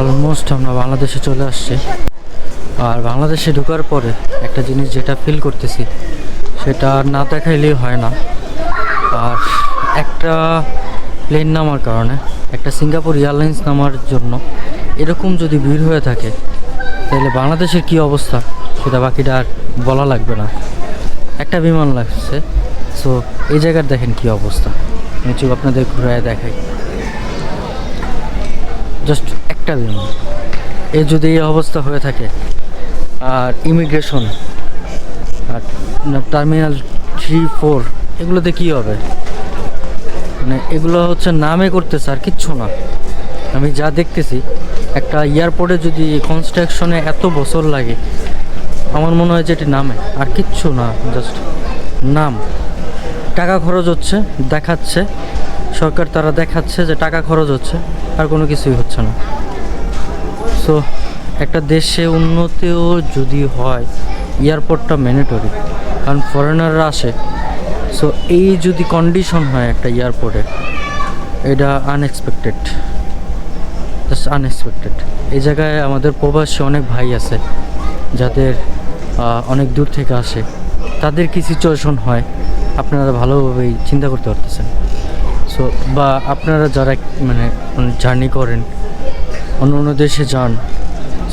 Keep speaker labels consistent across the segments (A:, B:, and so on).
A: Almost আমরা বাংলাদেশে চলে আসছি। আর বাংলাদেশে ঢোকার পরে একটা জিনিস যেটা ফিল করতেছি সেটা না দেখাইলেই হয় না। আর একটা প্লেন নামার কারণে, একটা সিঙ্গাপুর এয়ারলাইন্স নামার জন্য এরকম যদি ভিড় হয়ে থাকে তাহলে বাংলাদেশের কী অবস্থা সেটা বাকিটা আর বলা লাগবে না। একটা বিমান লাগছে, সো এই জায়গার দেখেন কী অবস্থা। আমি চুপ আপনাদের ঘুরে দেখাই, জাস্ট একটা বিমান। যদি এই অবস্থা হয়ে থাকে, আর ইমিগ্রেশন আর টার্মিনাল 3-4 এগুলোতে কী হবে? মানে এগুলো হচ্ছে নামে করতেছে আর কিচ্ছু না। আমি যা দেখতেছি, একটা এয়ারপোর্টে যদি কনস্ট্রাকশনে এত বছর লাগে, আমার মনে হয় যে এটি নামে আর কিচ্ছু না, জাস্ট নাম। টাকা খরচ হচ্ছে, দেখাচ্ছে সরকার, তারা দেখাচ্ছে যে টাকা খরচ হচ্ছে, আর কোনো কিছুই হচ্ছে না। সো একটা দেশে উন্নতিও যদি হয়, এয়ারপোর্টটা ম্যান্ডেটরি, কারণ ফরেনাররা আসে। সো এই যদি কন্ডিশন হয় একটা এয়ারপোর্টে, এটা আনএক্সপেক্টেড, জাস্ট আনএক্সপেক্টেড। এই জায়গায় আমাদের প্রবাসী অনেক ভাই আছে যাদের অনেক দূর থেকে আসে, তাদের কি সিচুয়েশন হয় আপনারা ভালোভাবেই চিন্তা করতে পারতেছেন। সো বা আপনারা যারা মানে জার্নি করেন, অন্য অন্য দেশে যান,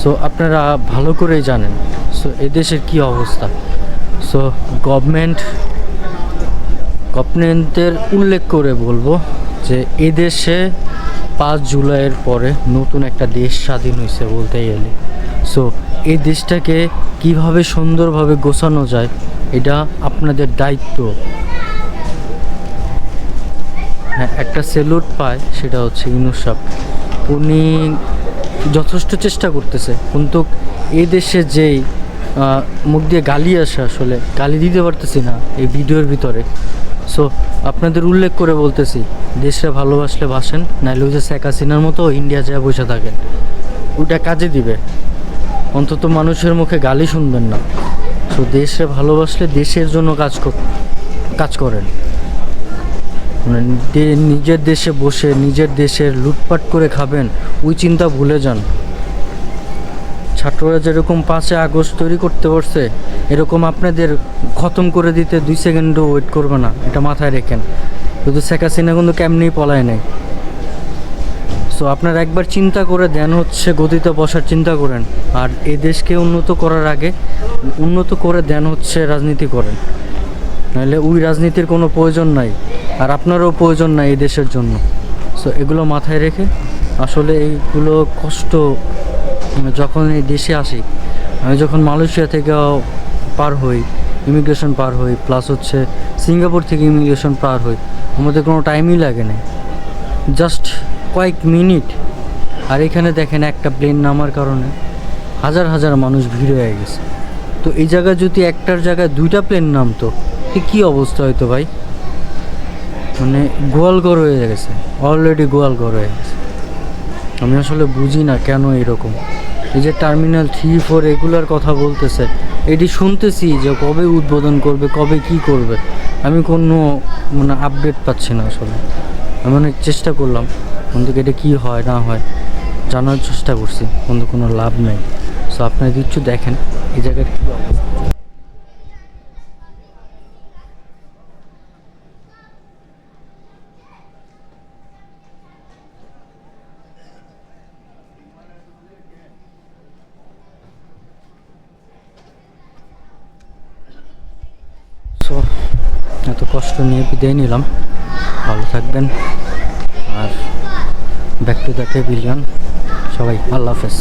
A: সো আপনারা ভালো করেই জানেন সো এই দেশের কী অবস্থা। সো গভর্নমেন্টের উল্লেখ করে বলবো যে এই দেশে 5 জুলাইয়ের পরে নতুন একটা দেশ স্বাধীন হয়েছে বলতে গেলে। সো এই দেশটাকে কিভাবে সুন্দরভাবে গোছানো যায়, এটা আপনাদের দায়িত্ব। হ্যাঁ, একটা স্যালুট পায়, সেটা হচ্ছে ইউনূস সাহেব। উনি যথেষ্ট চেষ্টা করতেছে, কিন্তু এই দেশে যেই মুখ দিয়ে গালি আসে, আসলে গালি দিতে পারতেছি না এই ভিডিওর ভিতরে। সো আপনাদের উল্লেখ করে বলতেছি, দেশে ভালোবাসলে বাসেন, নাইলে ওই যে শেখ হাসিনার মতো ইন্ডিয়া যায় বসে থাকেন, ওটা কাজে দিবে। অন্তত মানুষের মুখে গালি শুনবেন না। সো দেশে ভালোবাসলে দেশের জন্য কাজ করেন। মানে নিজের দেশে বসে নিজের দেশের লুটপাট করে খাবেন, ওই চিন্তা ভুলে যান। ছাত্ররা যেরকম 5 আগস্ট তৈরি করতে পারছে, এরকম আপনাদের খতম করে দিতে 2 সেকেন্ডও ওয়েট করবে না, এটা মাথায় রেখেন। কিন্তু শেখ হাসিনা কিন্তু কেমনি পলায় নেই। সো আপনারা একবার চিন্তা করে দেন, হচ্ছে গদিতে বসার চিন্তা করেন। আর এই দেশকে উন্নত করার আগে উন্নত করে দেন হচ্ছে রাজনীতি করেন, নাহলে ওই রাজনীতির কোনো প্রয়োজন নাই, আর আপনারও প্রয়োজন নাই এই দেশের জন্য। সো এগুলো মাথায় রেখে, আসলে এইগুলো কষ্ট যখন এই দেশে আসি, আমি যখন মালয়েশিয়া থেকে পার হই, ইমিগ্রেশন পার হই, প্লাস হচ্ছে সিঙ্গাপুর থেকে ইমিগ্রেশন পার হই, আমাদের কোনো টাইমই লাগে না, জাস্ট কয়েক মিনিট। আর এখানে দেখেন একটা প্লেন নামার কারণে হাজার হাজার মানুষ ভিড় হয়ে গেছে। তো এই জায়গায় যদি একটার জায়গায় 2টা প্লেন নামতো, কী অবস্থা হইতো ভাই? মানে গোয়ালঘর হয়ে গেছে, অলরেডি গোয়ালঘর হয়ে গেছে। আমি আসলে বুঝি না কেন এরকম। এই যে টার্মিনাল 3-4 এগুলোর কথা বলতেছে, এটি শুনতেছি যে কবে উদ্বোধন করবে, কবে কি করবে, আমি কোনো মানে আপডেট পাচ্ছি না। আসলে আমি অনেক চেষ্টা করলাম, কিন্তু এটা কী হয় না হয় জানার চেষ্টা করছি, কিন্তু কোনো লাভ নেই। সো আপনারা কিছু দেখেন এই জায়গার কী অবস্থা। সো এত কষ্ট নিয়ে বিদায় নিলাম, ভালো থাকবেন। আর ব্যাক টু দ্য টেবিলিয়ন, সবাই আল্লাহ হাফেজ।